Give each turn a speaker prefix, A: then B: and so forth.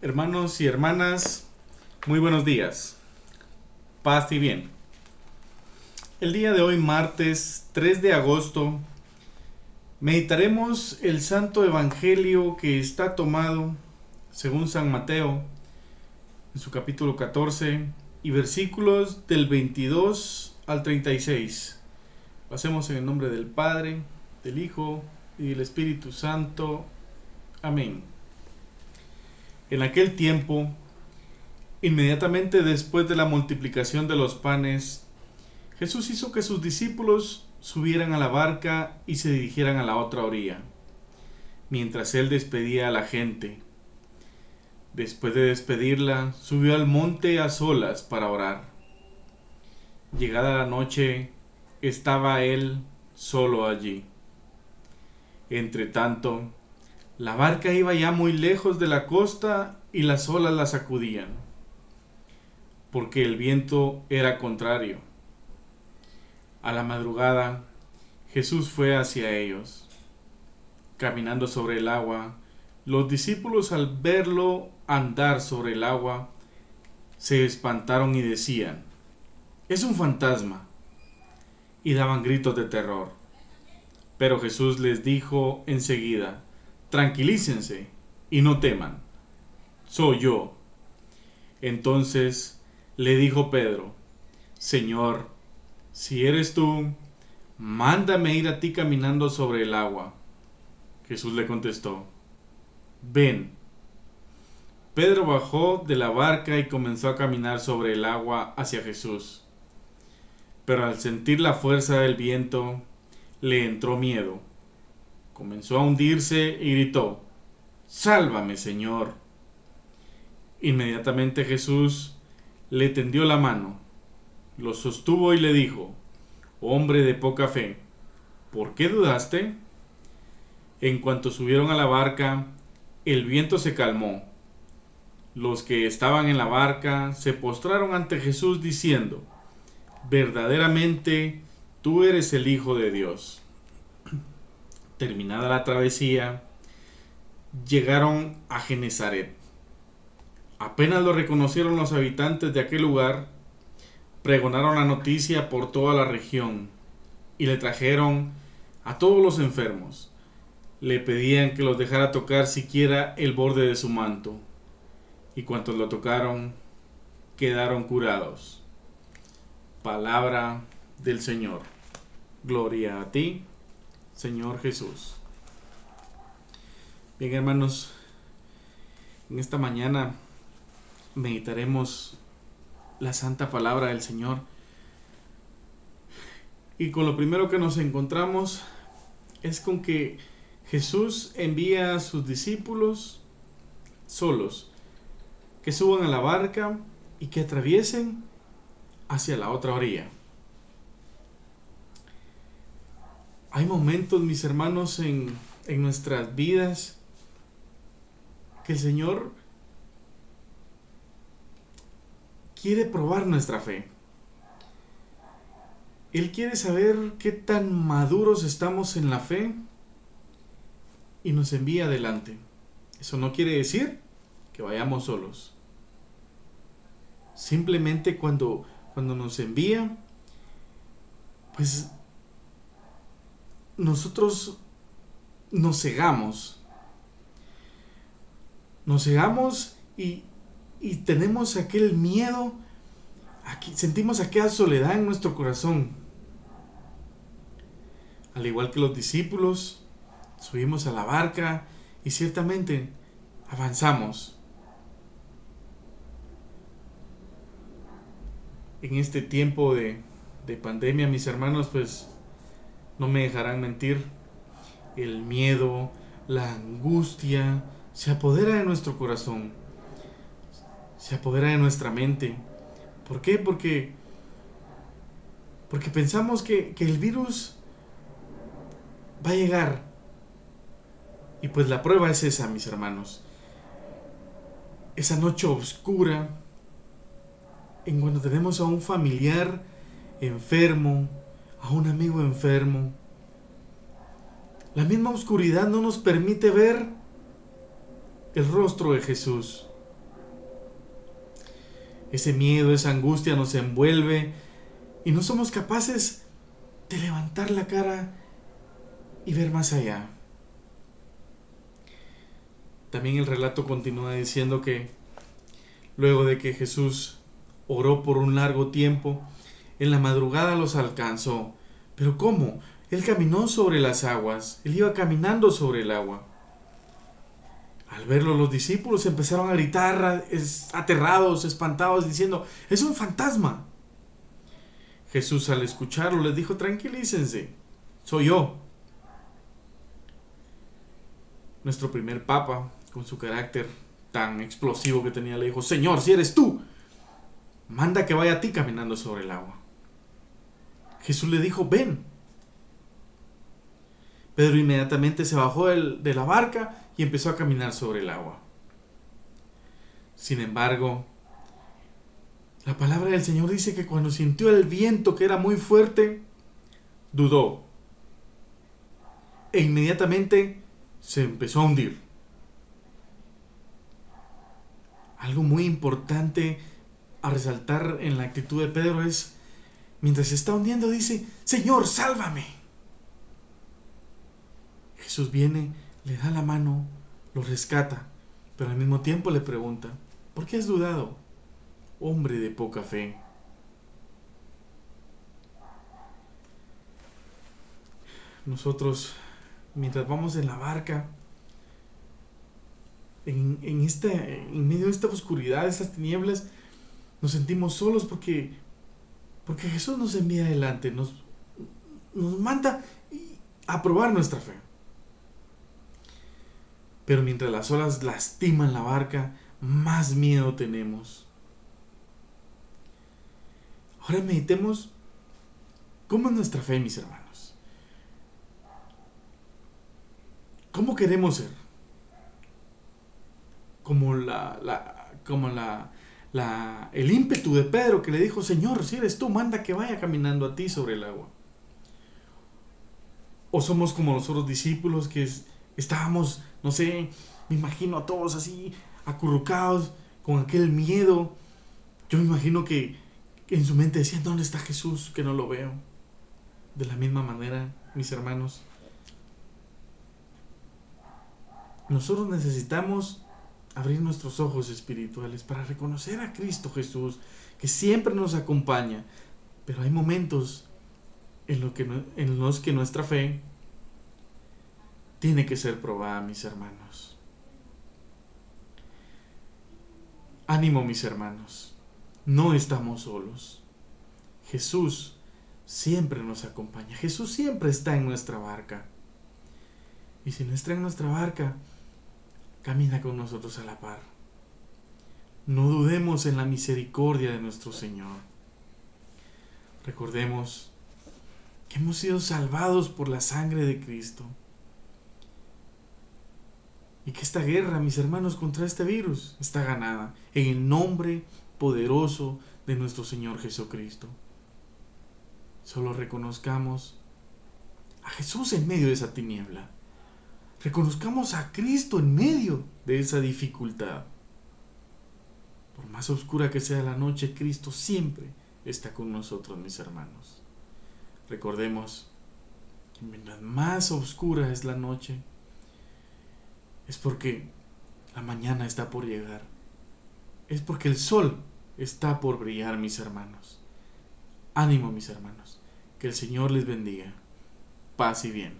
A: Hermanos y hermanas, muy buenos días. Paz y bien. El día de hoy, martes 3 de agosto, meditaremos el Santo Evangelio que está tomado, según San Mateo, en su capítulo 14 y versículos del 22 al 36. Lo hacemos en el nombre del Padre, del Hijo y del Espíritu Santo. Amén. En aquel tiempo, inmediatamente después de la multiplicación de los panes, Jesús hizo que sus discípulos subieran a la barca y se dirigieran a la otra orilla, mientras él despedía a la gente. Después de despedirla, subió al monte a solas para orar. Llegada la noche, estaba él solo allí. Entretanto, la barca iba ya muy lejos de la costa y las olas la sacudían, porque el viento era contrario. A la madrugada, Jesús fue hacia ellos. Caminando sobre el agua, los discípulos al verlo andar sobre el agua, se espantaron y decían: «Es un fantasma», y daban gritos de terror. Pero Jesús les dijo enseguida: «Tranquilícense y no teman, soy yo». Entonces le dijo Pedro: «Señor, si eres tú, mándame ir a ti caminando sobre el agua». Jesús le contestó: «Ven». Pedro bajó de la barca y comenzó a caminar sobre el agua hacia Jesús. Pero al sentir la fuerza del viento, le entró miedo. Comenzó a hundirse y gritó: «Sálvame, Señor». Inmediatamente Jesús le tendió la mano, lo sostuvo y le dijo: «Hombre de poca fe, ¿por qué dudaste?». En cuanto subieron a la barca, el viento se calmó. Los que estaban en la barca se postraron ante Jesús diciendo: «Verdaderamente tú eres el Hijo de Dios». Terminada la travesía, llegaron a Genezaret. Apenas lo reconocieron los habitantes de aquel lugar, pregonaron la noticia por toda la región y le trajeron a todos los enfermos. Le pedían que los dejara tocar siquiera el borde de su manto, y cuantos lo tocaron quedaron curados. Palabra del Señor. Gloria a ti, Señor Jesús. Bien, hermanos, en esta mañana meditaremos la santa palabra del Señor. Y con lo primero que nos encontramos es con que Jesús envía a sus discípulos solos, que suban a la barca y que atraviesen hacia la otra orilla. Hay momentos, mis hermanos, en nuestras vidas que el Señor quiere probar nuestra fe. Él quiere saber qué tan maduros estamos en la fe y nos envía adelante. Eso no quiere decir que vayamos solos. Simplemente cuando nos envía, pues nosotros nos cegamos. Nos cegamos y tenemos aquel miedo, sentimos aquella soledad en nuestro corazón. Al igual que los discípulos, subimos a la barca y ciertamente avanzamos. En este tiempo de pandemia, mis hermanos, pues no me dejarán mentir, el miedo, la angustia se apodera de nuestro corazón, se apodera de nuestra mente. ¿Por qué? Porque pensamos que el virus va a llegar. Y pues la prueba es esa, mis hermanos. Esa noche oscura, en cuando tenemos a un familiar enfermo, a un amigo enfermo. La misma oscuridad no nos permite ver el rostro de Jesús. Ese miedo, esa angustia nos envuelve y no somos capaces de levantar la cara y ver más allá. También el relato continúa diciendo que luego de que Jesús oró por un largo tiempo, en la madrugada los alcanzó. ¿Pero cómo? Él caminó sobre las aguas, él iba caminando sobre el agua. Al verlo, los discípulos empezaron a gritar, aterrados, espantados, diciendo: ¡es un fantasma! Jesús, al escucharlo, les dijo: tranquilícense, soy yo. Nuestro primer papa, con su carácter tan explosivo que tenía, le dijo: Señor, si eres tú, manda que vaya a ti caminando sobre el agua. Jesús le dijo: ven. Pedro inmediatamente se bajó de la barca y empezó a caminar sobre el agua. Sin embargo, la palabra del Señor dice que cuando sintió el viento, que era muy fuerte, dudó e inmediatamente se empezó a hundir. Algo muy importante a resaltar en la actitud de Pedro es, mientras se está hundiendo, dice: Señor, sálvame. Jesús viene, le da la mano, lo rescata, pero al mismo tiempo le pregunta: ¿por qué has dudado, hombre de poca fe? Nosotros, mientras vamos en la barca, en medio de esta oscuridad, de estas tinieblas, nos sentimos solos porque Jesús nos envía adelante, nos manda a probar nuestra fe. Pero mientras las olas lastiman la barca, más miedo tenemos. Ahora meditemos cómo es nuestra fe, mis hermanos. ¿Cómo queremos ser? Como el ímpetu de Pedro, que le dijo: Señor, si eres tú, manda que vaya caminando a ti sobre el agua. O somos como los otros discípulos que estábamos, no sé, me imagino a todos así, acurrucados, con aquel miedo. Yo me imagino que en su mente decían: ¿dónde está Jesús? Que no lo veo. De la misma manera, mis hermanos, nosotros necesitamos abrir nuestros ojos espirituales para reconocer a Cristo Jesús, que siempre nos acompaña. Pero hay momentos en los que nuestra fe tiene que ser probada, mis hermanos. Ánimo, mis hermanos, no estamos solos. Jesús siempre nos acompaña, Jesús siempre está en nuestra barca. Y si no está en nuestra barca, camina con nosotros a la par. No dudemos en la misericordia de nuestro Señor. Recordemos que hemos sido salvados por la sangre de Cristo. Y que esta guerra, mis hermanos, contra este virus está ganada en el nombre poderoso de nuestro Señor Jesucristo. Solo reconozcamos a Jesús en medio de esa tiniebla. Reconozcamos a Cristo en medio de esa dificultad. Por más oscura que sea la noche, Cristo siempre está con nosotros, mis hermanos. Recordemos que mientras más oscura es la noche, es porque la mañana está por llegar. Es porque el sol está por brillar, mis hermanos. Ánimo, mis hermanos. Que el Señor les bendiga. Paz y bien.